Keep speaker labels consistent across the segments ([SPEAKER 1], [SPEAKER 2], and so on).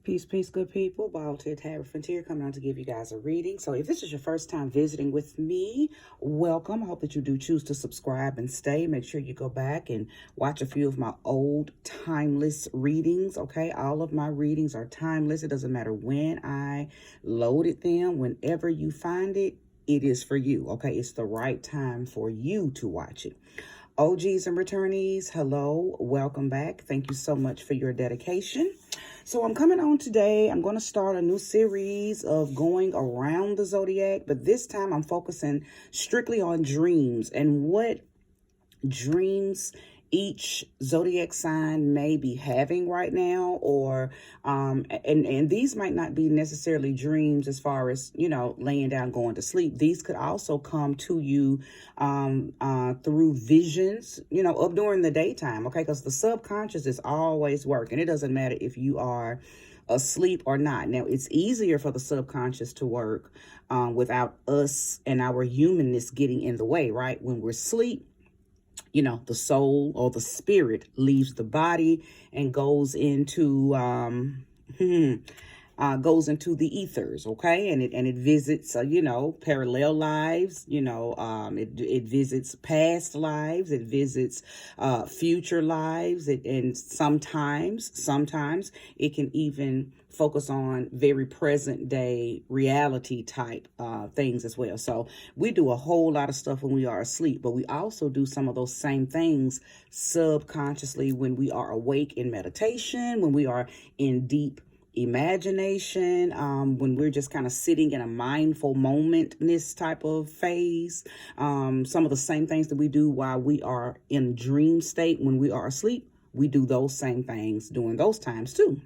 [SPEAKER 1] Peace, peace, good people. Bald-headed Tarot Frontier coming on to give you guys a reading. So if this is your first time visiting with me, welcome. I hope that you do choose to subscribe and stay. Make sure you go back and watch a few of my old timeless readings, okay? All of my readings are timeless. It doesn't matter when I loaded them. Whenever you find it, it is for you, okay? It's the right time for you to watch it. OGs and returnees, hello, welcome back. Thank you so much for your dedication. So I'm coming on today. I'm going to start a new series of going around the zodiac, but this time I'm focusing strictly on dreams and what dreams each zodiac sign may be having right now, or and these might not be necessarily dreams as far as, you know, laying down going to sleep. These could also come to you through visions, you know, up during the daytime, okay? Because the subconscious is always working. It doesn't matter if you are asleep or not. Now, it's easier for the subconscious to work without us and our humanness getting in the way, right? When we're asleep, you know, the soul or the spirit leaves the body and goes into goes into the ethers, okay? And it visits, you know, parallel lives, you know, it visits past lives, it visits future lives, and sometimes it can even focus on very present day reality type things as well. So we do a whole lot of stuff when we are asleep, but we also do some of those same things subconsciously when we are awake in meditation, when we are in deep imagination, when we're just kind of sitting in a mindful momentness type of phase. Some of the same things that we do while we are in dream state when we are asleep, we do those same things during those times too.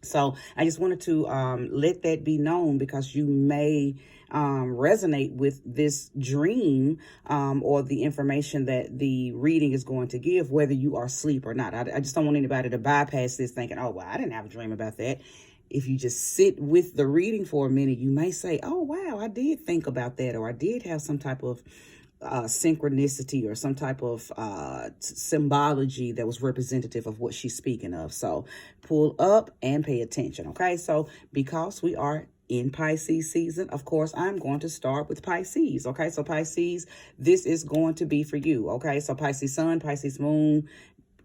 [SPEAKER 1] So I just wanted to let that be known, because you may resonate with this dream or the information that the reading is going to give, whether you are asleep or not. I just don't want anybody to bypass this thinking, oh, well, I didn't have a dream about that. If you just sit with the reading for a minute, you may say, oh, wow, I did think about that, or I did have some type of synchronicity or some type of symbology that was representative of what she's speaking of. So pull up and pay attention, okay? So because we are in Pisces season, of course, I'm going to start with Pisces, okay? So Pisces, this is going to be for you, okay? So Pisces sun, Pisces moon,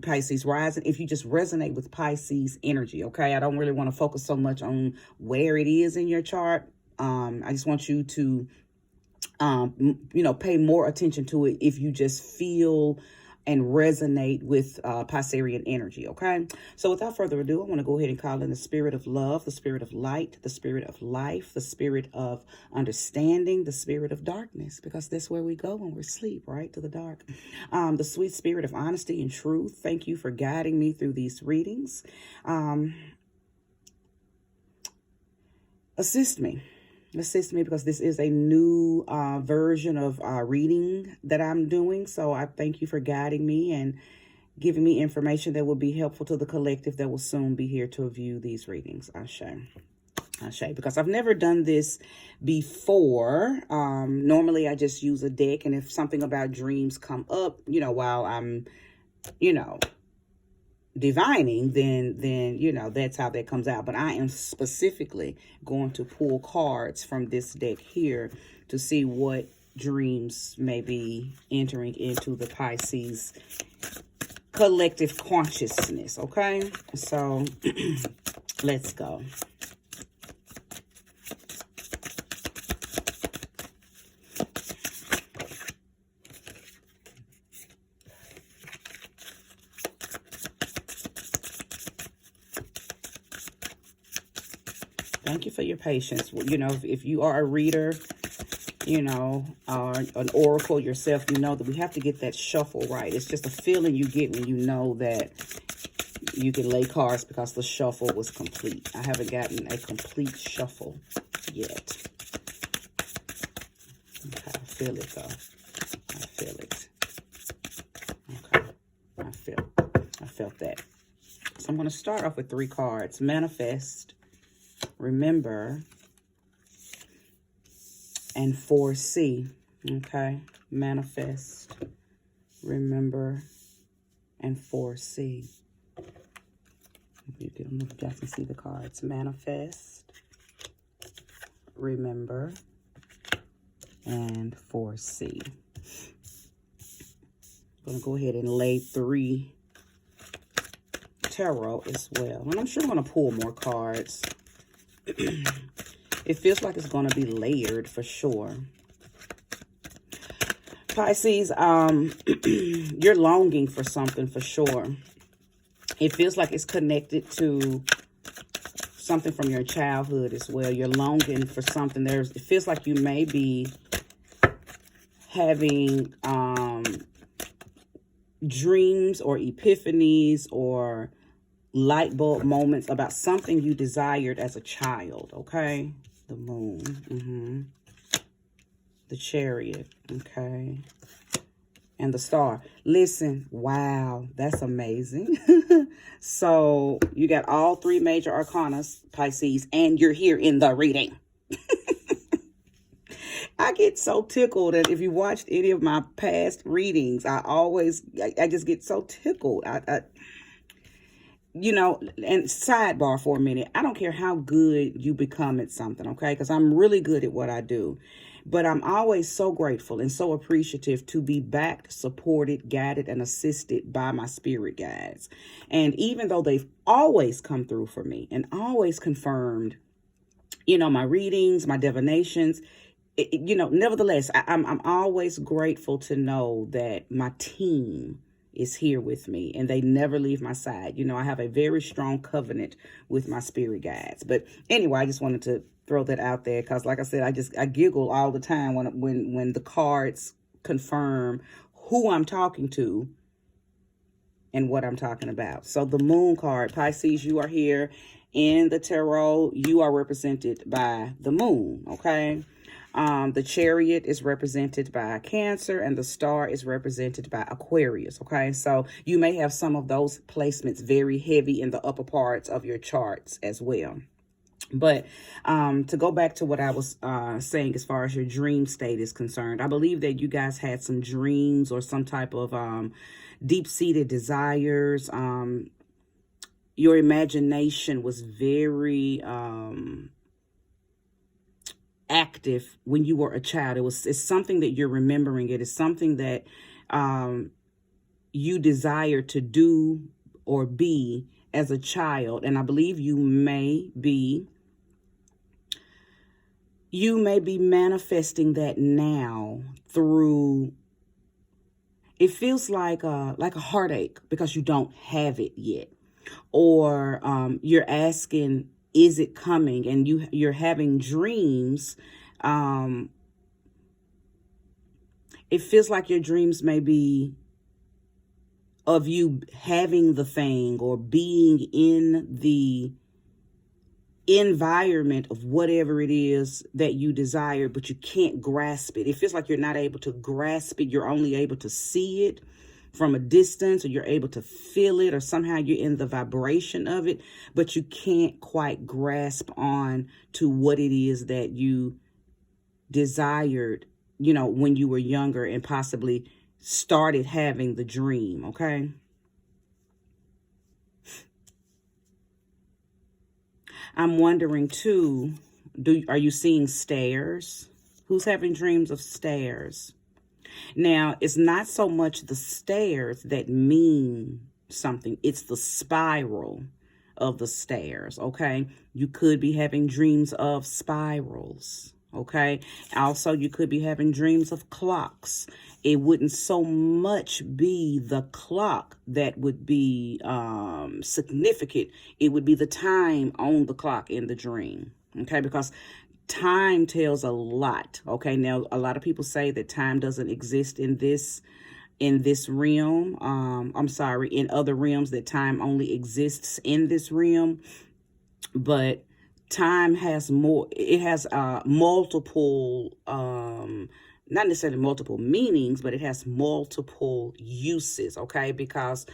[SPEAKER 1] Pisces rising, if you just resonate with Pisces energy, okay? I don't really want to focus so much on where it is in your chart. I just want you to you know, pay more attention to it if you just feel and resonate with Piscean energy, okay? So without further ado, I want to go ahead and call in the spirit of love, the spirit of light, the spirit of life, the spirit of understanding, the spirit of darkness, because that's where we go when we're asleep, right? To the dark. The sweet spirit of honesty and truth. Thank you for guiding me through these readings. Assist me, because this is a new version of reading that I'm doing. So I thank you for guiding me and giving me information that will be helpful to the collective that will soon be here to view these readings. Ashe. Because I've never done this before. Normally I just use a deck, and if something about dreams come up, you know, while I'm, you know, divining, then you know, that's how that comes out. But I am specifically going to pull cards from this deck here to see what dreams may be entering into the Pisces collective consciousness, okay? So let's go. Thank you for your patience. You know, if you are a reader, you know, or an oracle yourself, you know that we have to get that shuffle right. It's just a feeling you get when you know that you can lay cards because the shuffle was complete. I haven't gotten a complete shuffle yet. Okay, I feel it though. I feel it. Okay, I felt that. So I'm going to start off with 3 cards. Manifest, remember, and foresee. Okay, manifest, remember, and foresee. You guys can see the cards. Manifest, remember, and foresee. I'm going to go ahead and lay 3 tarot as well. And I'm sure I'm going to pull more cards. It feels like it's going to be layered for sure. Pisces, you're longing for something for sure. It feels like it's connected to something from your childhood as well. You're longing for something. It feels like you may be having dreams or epiphanies or light bulb moments about something you desired as a child, okay? The moon, the chariot, okay? And the star. Listen, wow, that's amazing. So you got all 3 major arcana, Pisces, and you're here in the reading. I get so tickled, and if you watched any of my past readings, I just get so tickled. You know, and sidebar for a minute, I don't care how good you become at something, okay? Because I'm really good at what I do. But I'm always so grateful and so appreciative to be backed, supported, guided, and assisted by my spirit guides. And even though they've always come through for me and always confirmed, you know, my readings, my divinations, you know, nevertheless, I'm always grateful to know that my team is here with me and they never leave my side. You know, I have a very strong covenant with my spirit guides. But anyway, I just wanted to throw that out there because, like I said, I giggle all the time when the cards confirm who I'm talking to and what I'm talking about. So the moon card, Pisces, you are here in the tarot. You are represented by the moon, okay? The chariot is represented by Cancer and the star is represented by Aquarius, okay? So you may have some of those placements very heavy in the upper parts of your charts as well. But to go back to what I was saying as far as your dream state is concerned, I believe that you guys had some dreams or some type of deep-seated desires. Your imagination was very active when you were a child. It's something that you're remembering. It is something that you desire to do or be as a child. And I believe you may be manifesting that now through, it feels like a heartache because you don't have it yet. Or you're asking, is it coming? And you're having dreams. It feels like your dreams may be of you having the thing or being in the environment of whatever it is that you desire, but you can't grasp it. It feels like you're not able to grasp it. You're only able to see it from a distance, or you're able to feel it, or somehow you're in the vibration of it, but you can't quite grasp on to what it is that you desired, you know, when you were younger and possibly started having the dream, okay? I'm wondering too, are you seeing stairs? Who's having dreams of stairs? Now, it's not so much the stairs that mean something. It's the spiral of the stairs, okay? You could be having dreams of spirals, okay? Also, you could be having dreams of clocks. It wouldn't so much be the clock that would be significant. It would be the time on the clock in the dream, okay? Because time tells a lot, okay? Now, a lot of people say that time doesn't exist in this realm. In other realms, that time only exists in this realm. But time has multiple, not necessarily multiple meanings, but it has multiple uses, okay? Because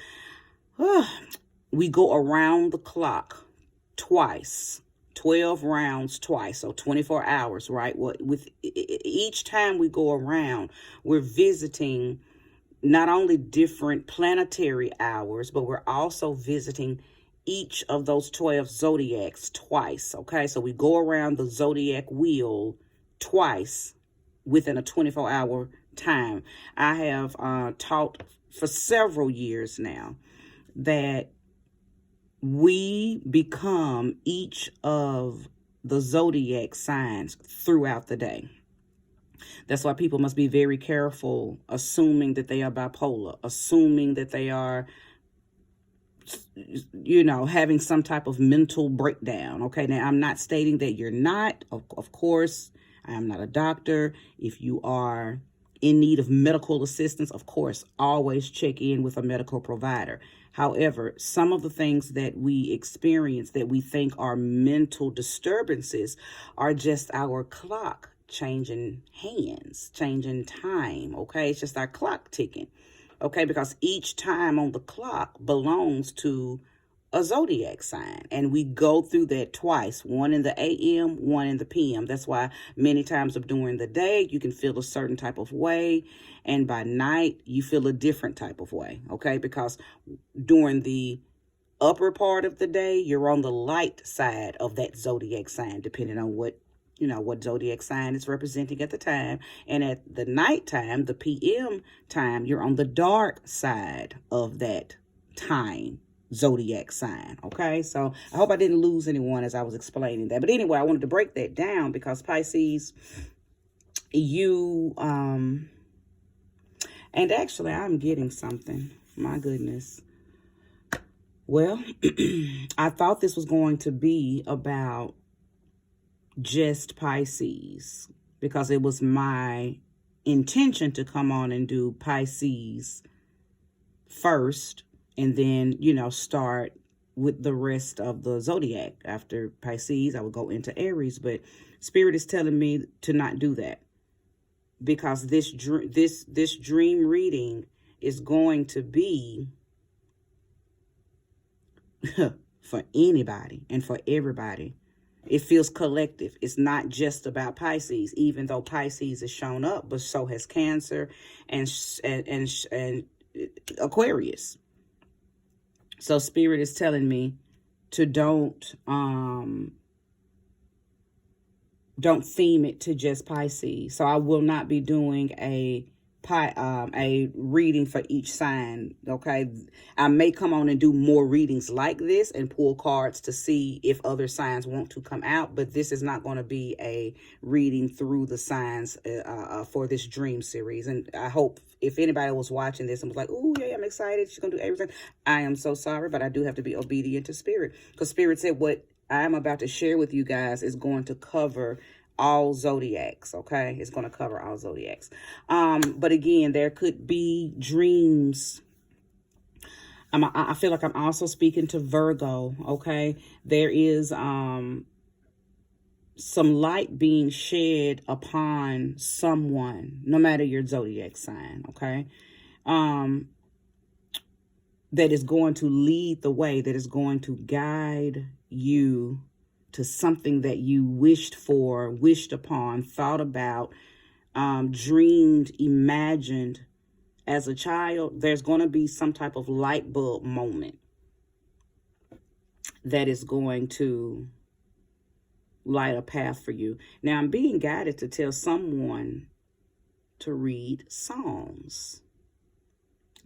[SPEAKER 1] we go around the clock twice. 12 rounds twice, so 24 hours, right? With each time we go around, we're visiting not only different planetary hours, but we're also visiting each of those 12 zodiacs twice, okay? So we go around the zodiac wheel twice within a 24-hour time. I have taught for several years now that we become each of the zodiac signs throughout the day. That's why people must be very careful assuming that they are bipolar, assuming that they are, you know, having some type of mental breakdown. Okay, now I'm not stating that you're not. Of course, I am not a doctor. If you are in need of medical assistance, of course, always check in with a medical provider. However, some of the things that we experience that we think are mental disturbances are just our clock changing hands, changing time. Okay, it's just our clock ticking. Okay, because each time on the clock belongs to a zodiac sign, and we go through that twice, one in the AM, one in the PM. That's why many times during the day you can feel a certain type of way, and by night you feel a different type of way. Okay, because during the upper part of the day you're on the light side of that zodiac sign, depending on what zodiac sign is representing at the time. And at the nighttime, the PM time, you're on the dark side of that time zodiac sign. Okay, so I hope I didn't lose anyone as I was explaining that. But anyway, I wanted to break that down because Pisces, you and actually I'm getting something. My goodness. Well, I thought this was going to be about just Pisces because it was my intention to come on and do Pisces first and then, start with the rest of the zodiac. After Pisces, I would go into Aries, but Spirit is telling me to not do that because this dream reading is going to be for anybody and for everybody. It feels collective. It's not just about Pisces, even though Pisces has shown up, but so has Cancer and Aquarius. So Spirit is telling me to don't theme it to just Pisces. So I will not be doing a reading for each sign. Okay, I may come on and do more readings like this and pull cards to see if other signs want to come out, but this is not going to be a reading through the signs for this dream series. And I hope if anybody was watching this and was like, oh yeah, I'm excited, she's gonna do everything, I am so sorry, but I do have to be obedient to Spirit, because Spirit said what I'm about to share with you guys is going to cover all zodiacs. Okay, it's going to cover all zodiacs. But again, there could be dreams. I feel like I'm also speaking to Virgo. Okay, there is some light being shed upon someone, no matter your zodiac sign. Okay, that is going to lead the way, that is going to guide you to something that you wished for, wished upon, thought about, dreamed, imagined as a child. There's going to be some type of light bulb moment that is going to light a path for you. Now, I'm being guided to tell someone to read Psalms,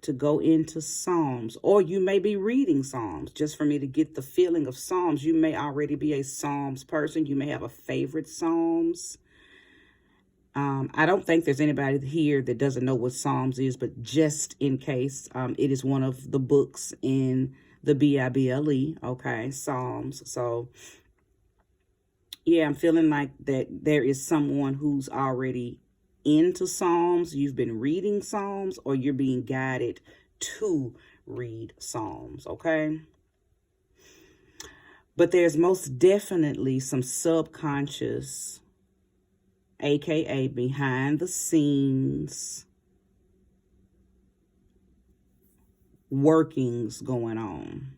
[SPEAKER 1] to go into Psalms, or you may be reading Psalms. Just for me to get the feeling of Psalms, you may already be a Psalms person. You may have a favorite Psalms. I don't think there's anybody here that doesn't know what Psalms is, but just in case, it is one of the books in the Bible. Okay, Psalms. So yeah, I'm feeling like that there is someone who's already into Psalms, you've been reading Psalms, or you're being guided to read Psalms. Okay, but there's most definitely some subconscious, aka behind the scenes workings going on.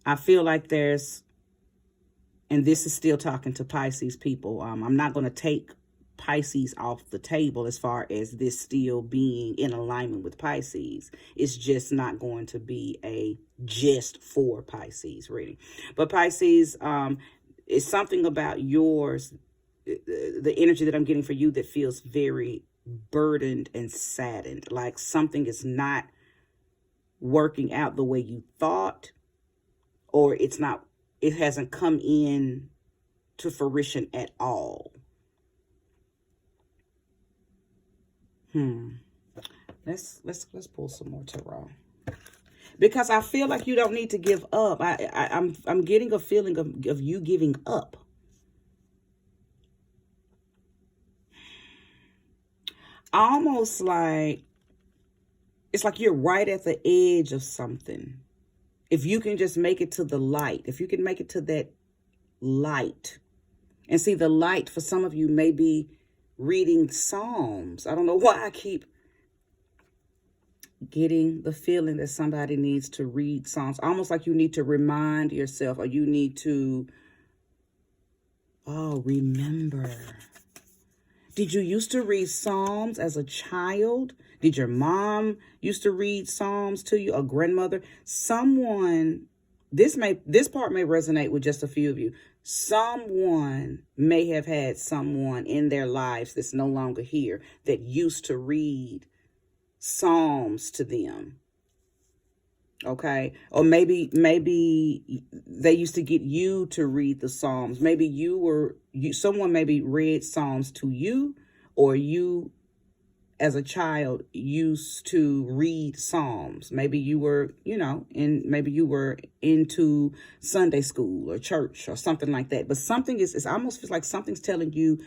[SPEAKER 1] I feel like there's, and this is still talking to Pisces people, I'm not going to take Pisces off the table as far as this still being in alignment with Pisces. It's just not going to be a just for Pisces reading. But Pisces, it's something about yours, the energy that I'm getting for you, that feels very burdened and saddened. Like something is not working out the way you thought, or it hasn't come in to fruition at all. Let's pull some more tarot, because I feel like you don't need to give up. I'm getting a feeling of you giving up. Almost like it's like you're right at the edge of something. If you can just make it to the light, if you can make it to that light, and see, the light for some of you may be reading Psalms. I don't know why I keep getting the feeling that somebody needs to read Psalms, almost like you need to remind yourself, or you need to, remember. Did you used to read Psalms as a child? Did your mom used to read Psalms to you, a grandmother? Someone, this part may resonate with just a few of you. Someone may have had someone in their lives that's no longer here that used to read Psalms to them. Okay. Or maybe they used to get you to read the Psalms. Maybe someone maybe read Psalms to you, or you as a child used to read Psalms. Maybe you were, maybe you were into Sunday school or church or something like that. But something it almost feels like something's telling you,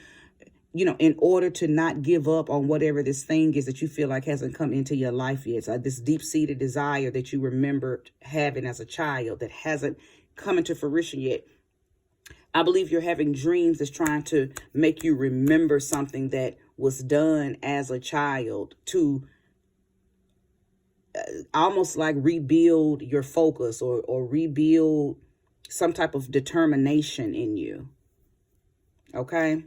[SPEAKER 1] in order to not give up on whatever this thing is that you feel like hasn't come into your life yet. So this deep-seated desire that you remembered having as a child that hasn't come into fruition yet. I believe you're having dreams that's trying to make you remember something that was done as a child to almost like rebuild your focus, or rebuild some type of determination in you. Okay?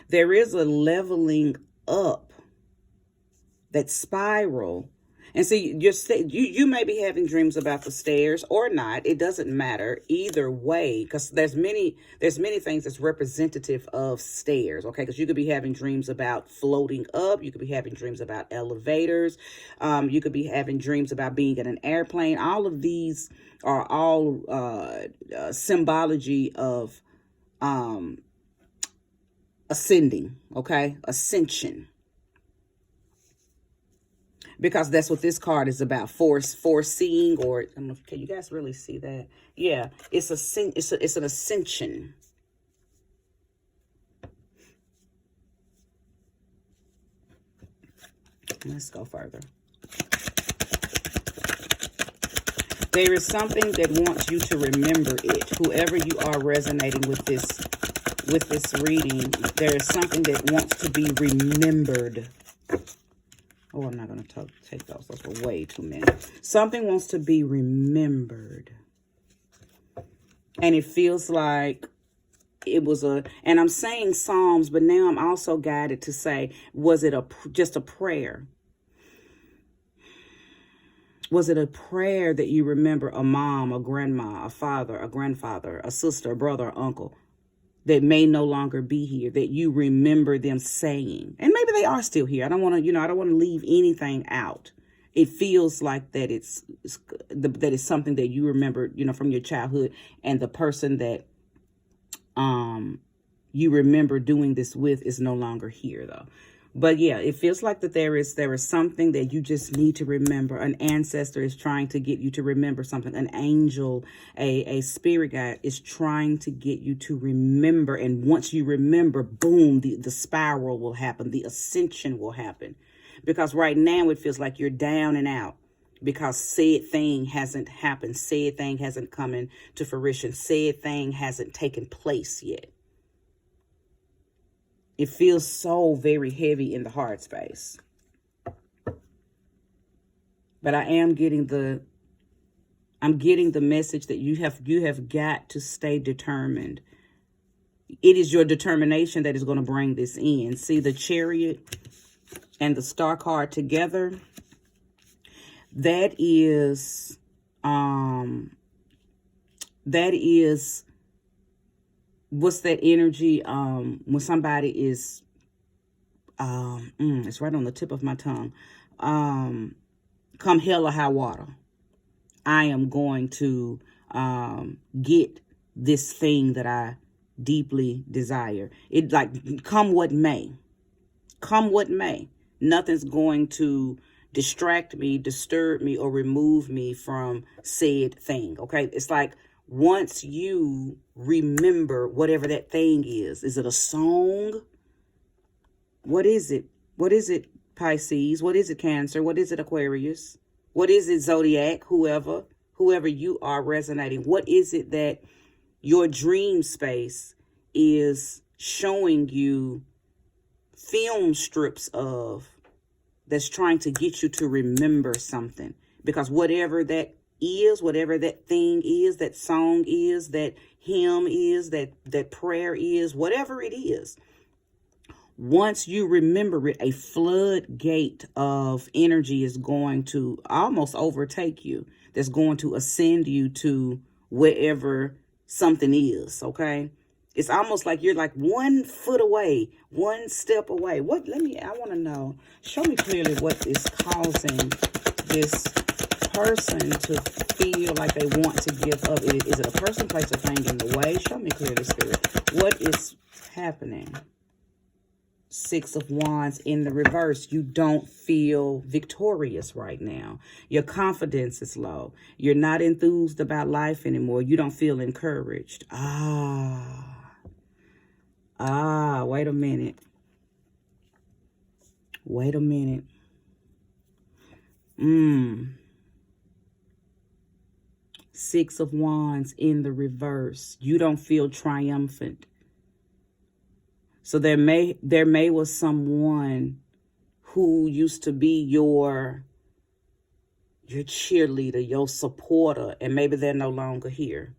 [SPEAKER 1] There is a leveling up, that spiral. And see, you may be having dreams about the stairs or not. It doesn't matter either way, because there's many things that's representative of stairs. Okay, because you could be having dreams about floating up. You could be having dreams about elevators. You could be having dreams about being in an airplane. All of these are all symbology of ascending. Okay, ascension. Because that's what this card is about, foreseeing, or I don't know, can you guys really see that? Yeah, it's an ascension. Let's go further. There is something that wants you to remember it. Whoever you are resonating with this reading, there is something that wants to be remembered. Oh, I'm not going to take those. Those were way too many. Something wants to be remembered. And it feels like it was and I'm saying Psalms, but now I'm also guided to say, was it just a prayer? Was it a prayer that you remember a mom, a grandma, a father, a grandfather, a sister, a brother, or uncle that may no longer be here, that you remember them saying? And maybe they are still here. I don't want to leave anything out. It feels like that that is something that you remember, from your childhood, and the person that you remember doing this with is no longer here, though. But yeah, it feels like that there is something that you just need to remember. An ancestor is trying to get you to remember something. An angel, a spirit guide is trying to get you to remember. And once you remember, boom, the spiral will happen. The ascension will happen. Because right now it feels like you're down and out, because said thing hasn't happened. Said thing hasn't come into fruition. Said thing hasn't taken place yet. It feels so very heavy in the heart space. But I am getting I'm getting the message that you have got to stay determined. It is your determination that is going to bring this in. See the Chariot and the Star card together. That is what's that energy when somebody is it's right on the tip of my tongue. Come hell or high water, I am going to get this thing that I deeply desire. It, like, come what may. Come what may. Nothing's going to distract me, disturb me, or remove me from said thing. Okay? It's like, once you remember whatever that thing is it a song? What is it? What is it, Pisces? What is it, Cancer? What is it, Aquarius? What is it, Zodiac? Whoever you are resonating. What is it that your dream space is showing you film strips of, that's trying to get you to remember something? Because whatever that is, whatever that thing is, that song is, that hymn is, that prayer is, whatever it is, once you remember it, a floodgate of energy is going to almost overtake you. That's going to ascend you to wherever something is, okay? It's almost like you're like 1 foot away, 1 step away. I want to know. Show me clearly what is causing this person to feel like they want to give up. Is it a person, place, or thing in the way? Show me clearly, Spirit. What is happening? 6 of Wands in the reverse. You don't feel victorious right now. Your confidence is low. You're not enthused about life anymore. You don't feel encouraged. Wait a minute. Wait a minute. 6 of Wands in the reverse. You don't feel triumphant. So there may was someone who used to be your cheerleader, your supporter, and maybe they're no longer here.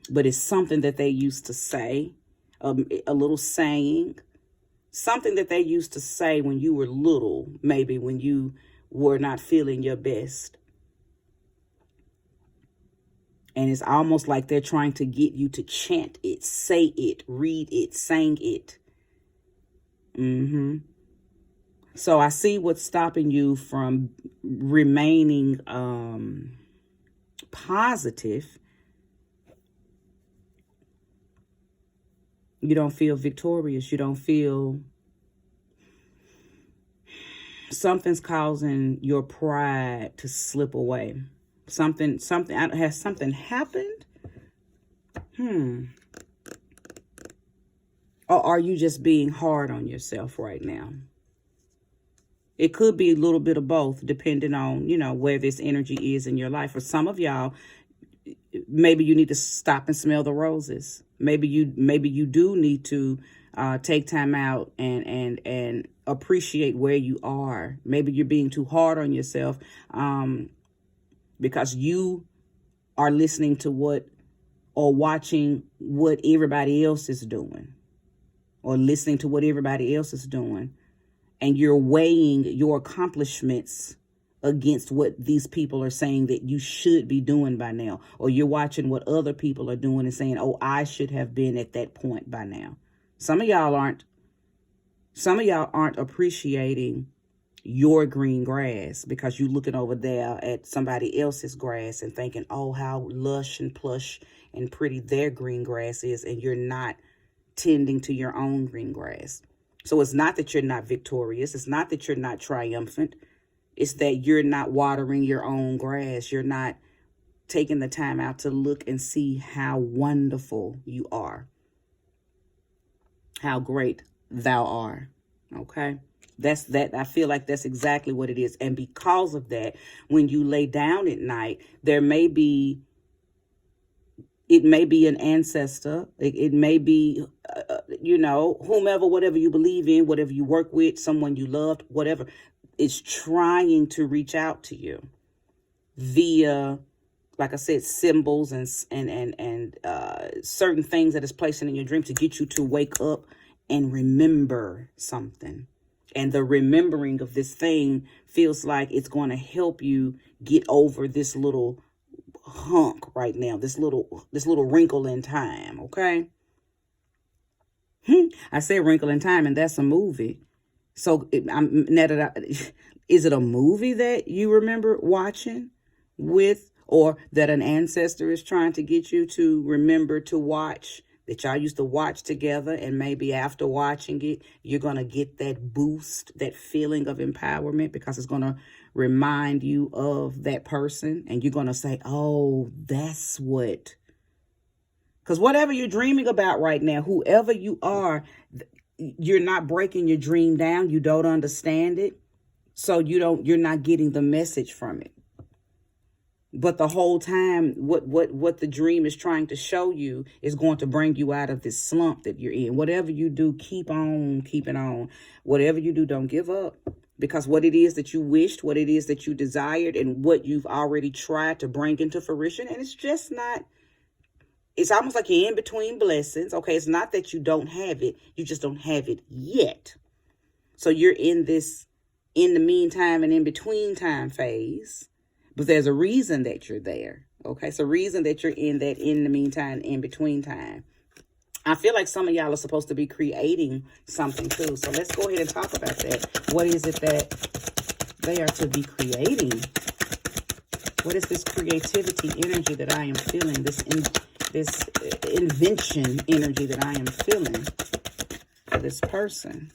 [SPEAKER 1] But it's something that they used to say, a little saying, something that they used to say when you were little, maybe when you were not feeling your best. And it's almost like they're trying to get you to chant it, say it, read it, sing it. So I see what's stopping you from remaining positive. You don't feel victorious. You don't feel... Something's causing your pride to slip away. Something, has something happened? Or are you just being hard on yourself right now? It could be a little bit of both, depending on, where this energy is in your life. For some of y'all, maybe you need to stop and smell the roses. Maybe you do need to take time out and appreciate where you are. Maybe you're being too hard on yourself because you are listening to or watching what everybody else is doing, or listening to what everybody else is doing, and you're weighing your accomplishments against what these people are saying that you should be doing by now, or you're watching what other people are doing and saying, oh, I should have been at that point by now. Some of y'all aren't appreciating your green grass because you're looking over there at somebody else's grass and thinking, oh, how lush and plush and pretty their green grass is, and you're not tending to your own green grass. So it's not that you're not victorious. It's not that you're not triumphant. It's that you're not watering your own grass. You're not taking the time out to look and see how wonderful you are, how great thou art. Okay? That's that. I feel like that's exactly what it is. And because of that, when you lay down at night, it may be an ancestor. It may be, whomever, whatever you believe in, whatever you work with, someone you loved, whatever, is trying to reach out to you via like I said, symbols and certain things that is placing in your dream to get you to wake up and remember something. And the remembering of this thing feels like it's going to help you get over this little hunk right now, this little wrinkle in time. Okay. I say wrinkle in time, and that's a movie. So is it a movie that you remember watching with, or that an ancestor is trying to get you to remember to watch, that y'all used to watch together, and maybe after watching it, you're going to get that boost, that feeling of empowerment, because it's going to remind you of that person, and you're going to say, oh, that's what. Because whatever you're dreaming about right now, whoever you are, you're not breaking your dream down. You don't understand it. So you're not getting the message from it. But the whole time, what the dream is trying to show you is going to bring you out of this slump that you're in. Whatever you do, keep on keeping on. Whatever you do, don't give up. Because what it is that you wished, what it is that you desired, and what you've already tried to bring into fruition, and it's just not. It's almost like you're in between blessings. Okay, it's not that you don't have it. You just don't have it yet. So you're in this in the meantime and in between time phase. But there's a reason that you're there. Okay, it's a reason that you're in that in the meantime, in between time. I feel like some of y'all are supposed to be creating something too. So let's go ahead and talk about that. What is it that they are to be creating? What is this creativity energy that I am feeling? This invention energy that I am feeling for this person.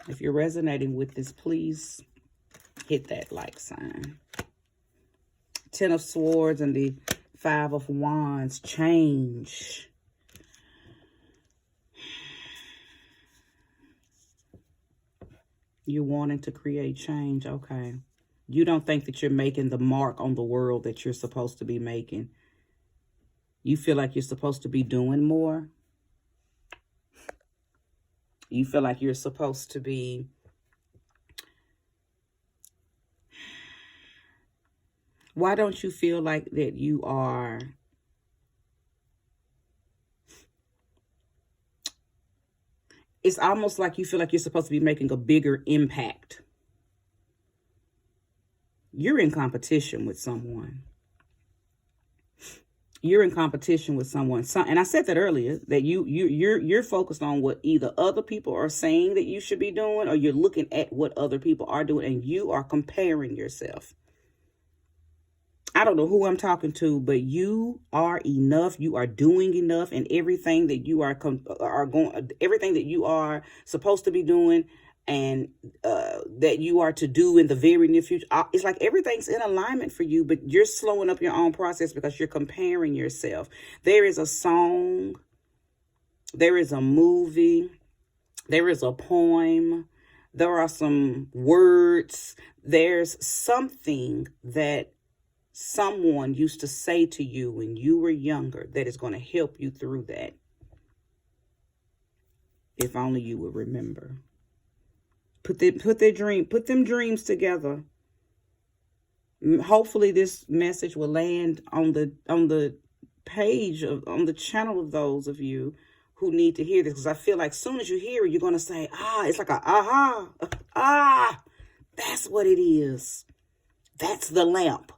[SPEAKER 1] If you're resonating with this, please hit that like sign. 10 of Swords and the 5 of Wands. Change. You're wanting to create change. Okay. You don't think that you're making the mark on the world that you're supposed to be making. You feel like you're supposed to be doing more. You feel like you're supposed to be why don't you feel like that you are it's almost like you feel like you're supposed to be making a bigger impact. You're in competition with someone. You're in competition with someone. And I said that earlier, that you're focused on what either other people are saying that you should be doing, or you're looking at what other people are doing, and you are comparing yourself. I don't know who I'm talking to, but you are enough. You are doing enough, and everything that you everything that you are supposed to be doing, and that you are to do in the very near future. It's like everything's in alignment for you, but you're slowing up your own process because you're comparing yourself. There is a song, there is a movie, there is a poem, there are some words, there's something that someone used to say to you when you were younger that is going to help you through that. If only you would remember. Put them dreams together. Hopefully this message will land on the page on the channel of those of you who need to hear this, because I feel like as soon as you hear it, you're going to say, it's like a aha. That's what it is. That's the lamp,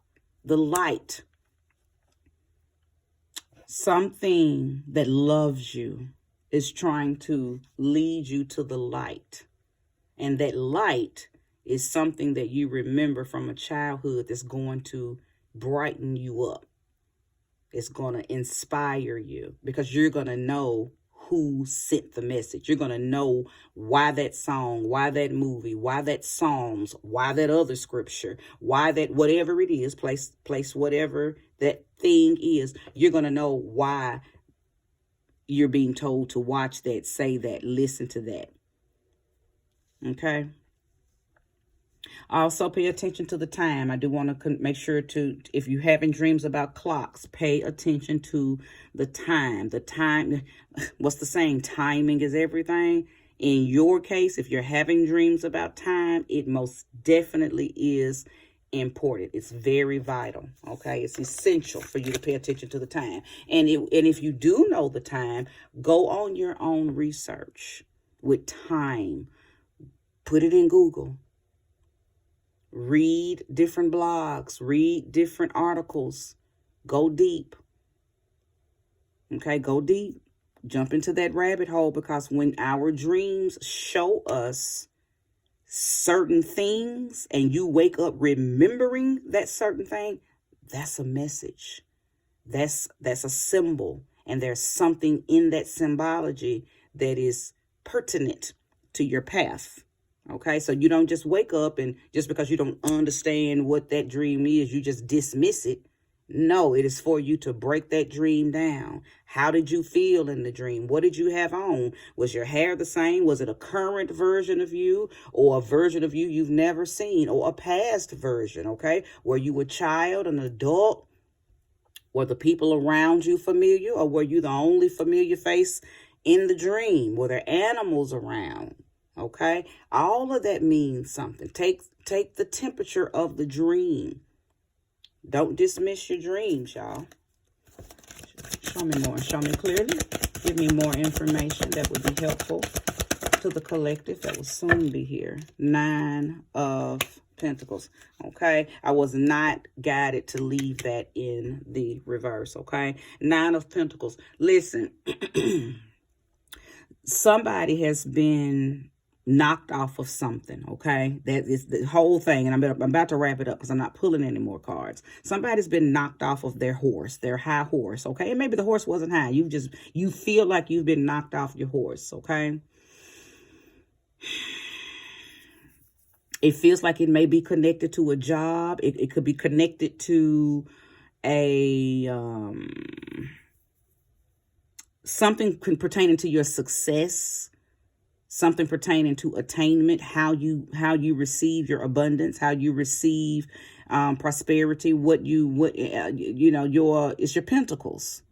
[SPEAKER 1] the light. Something that loves you is trying to lead you to the light. And that light is something that you remember from a childhood that's going to brighten you up. It's going to inspire you, because you're going to know who sent the message. You're going to know why that song, why that movie, why that Psalms, why that other scripture, why that whatever it is, place whatever that thing is. You're going to know why you're being told to watch that, say that, listen to that. Okay. Also, pay attention to the time. I do want to make sure to, if you're having dreams about clocks, pay attention to the time. The time, what's the saying? Timing is everything. in your case, if you're having dreams about time, it most definitely is important. It's very vital. Okay, it's essential for you to pay attention to the time. And if you do know the time, go on your own research with time. Put it in Google. Read different blogs. Read different articles. Go deep. Okay, go deep. Jump into that rabbit hole, because when our dreams show us certain things and you wake up remembering that certain thing, that's a message. That's a symbol. And there's something in that symbology that is pertinent to your path. Okay, so you don't just wake up and just because you don't understand what that dream is, you just dismiss it. No, it is for you to break that dream down. How did you feel in the dream? What did you have on? Was your hair the same? Was it a current version of you, or a version of you you've never seen, or a past version? Okay, were you a child, an adult? Were the people around you familiar, or were you the only familiar face in the dream? Were there animals around? Okay, all of that means something. Take the temperature of the dream. Don't dismiss your dreams, y'all. Show me more. Show me clearly. Give me more information that would be helpful to the collective that will soon be here. 9 of Pentacles. Okay, I was not guided to leave that in the reverse. Okay, 9 of Pentacles. Listen, somebody has been knocked off of something. Okay, that is the whole thing, and I'm about to wrap it up because I'm not pulling any more cards. Somebody's been knocked off of their horse, their high horse. Okay, and maybe the horse wasn't high. You feel like you've been knocked off your horse. Okay, it feels like it may be connected to a job. It could be connected to a something pertaining to your success. Something pertaining to attainment, how you receive your abundance, how you receive prosperity, it's your pentacles.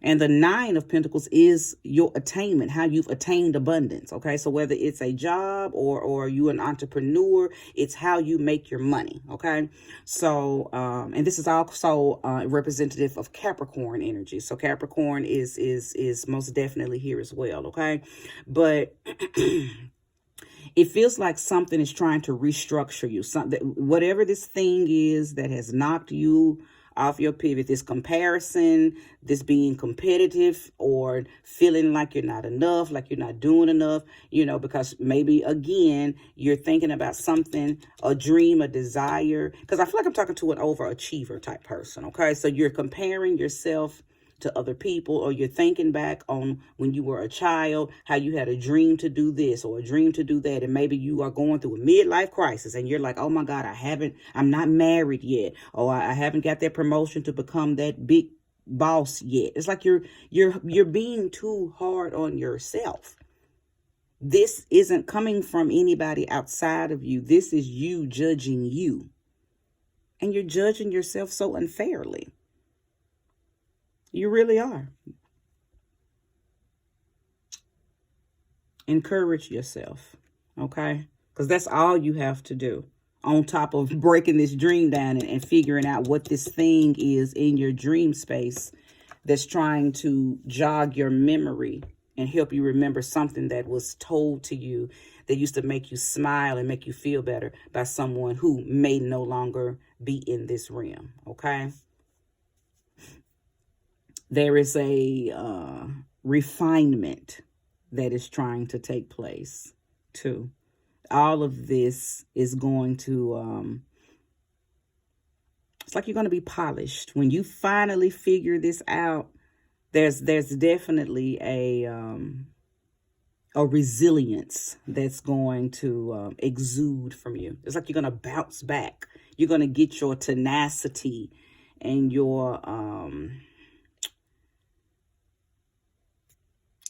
[SPEAKER 1] And the 9 of Pentacles is your attainment, how you've attained abundance. Okay, so whether it's a job or you an entrepreneur, it's how you make your money. Okay, so and this is also representative of Capricorn energy. So Capricorn is most definitely here as well. Okay, but it feels like something is trying to restructure you. Something, whatever this thing is that has knocked you off your pivot, this comparison, this being competitive, or feeling like you're not enough, like you're not doing enough, because maybe, again, you're thinking about something, a dream, a desire, because I feel like I'm talking to an overachiever type person, okay? So you're comparing yourself to other people, or you're thinking back on when you were a child, how you had a dream to do this or a dream to do that. And maybe you are going through a midlife crisis and you're like, oh my God, I'm not married yet. Or I haven't got that promotion to become that big boss yet. It's like you're being too hard on yourself. This isn't coming from anybody outside of you. This is you judging you. And you're judging yourself so unfairly. You really are. Encourage yourself, okay? Because that's all you have to do. On top of breaking this dream down and figuring out what this thing is in your dream space that's trying to jog your memory and help you remember something that was told to you that used to make you smile and make you feel better by someone who may no longer be in this realm, okay? There is a refinement that is trying to take place, too. All of this is going to, it's like you're going to be polished. When you finally figure this out, there's definitely a resilience that's going to exude from you. It's like you're going to bounce back. You're going to get your tenacity and your...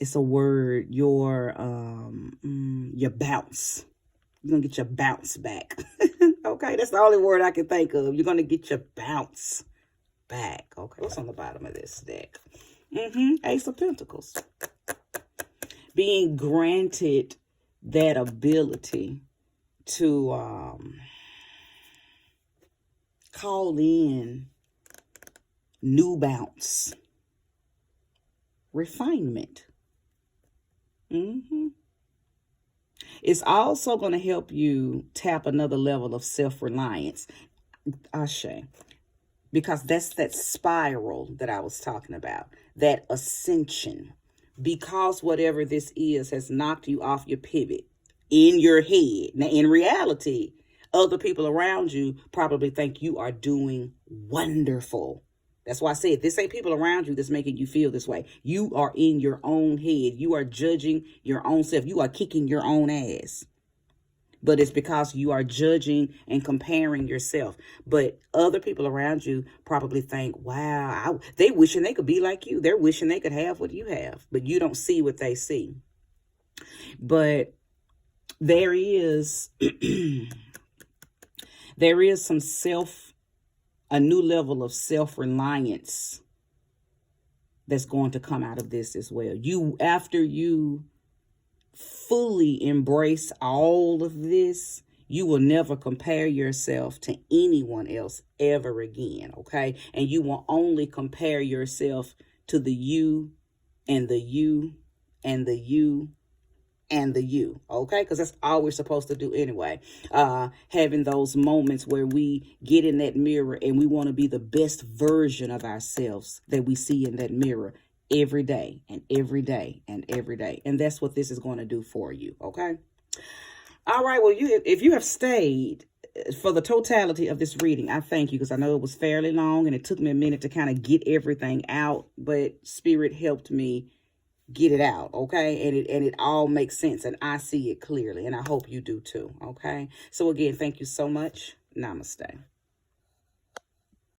[SPEAKER 1] it's a word, your bounce. You're going to get your bounce back. Okay, that's the only word I can think of. You're going to get your bounce back. Okay, what's on the bottom of this deck? Ace of Pentacles. being granted that ability to call in new bounce, refinement. It's also going to help you tap another level of self-reliance. Ashe. Because that's that spiral that I was talking about, that ascension. Because whatever this is has knocked you off your pivot in your head. Now, in reality, other people around you probably think you are doing wonderful. That's why I said this ain't people around you that's making you feel this way. You are in your own head. You are judging your own self. You are kicking your own ass. But it's because you are judging and comparing yourself. But other people around you probably think, wow, they wishing they could be like you. They're wishing they could have what you have. But you don't see what they see. But there is, there is some a new level of self-reliance that's going to come out of this as well. After you fully embrace all of this, you will never compare yourself to anyone else ever again, okay? And you will only compare yourself to the you and the you and the you and the you, okay? Because that's all we're supposed to do anyway. Having those moments where we get in that mirror and we want to be the best version of ourselves that we see in that mirror every day and every day and every day. And that's what this is going to do for you, okay? All right, well, if you have stayed for the totality of this reading, I thank you, because I know it was fairly long and it took me a minute to kind of get everything out, but Spirit helped me get it out, okay? And it all makes sense, and I see it clearly, and I hope you do too, okay? So again, thank you so much. Namaste.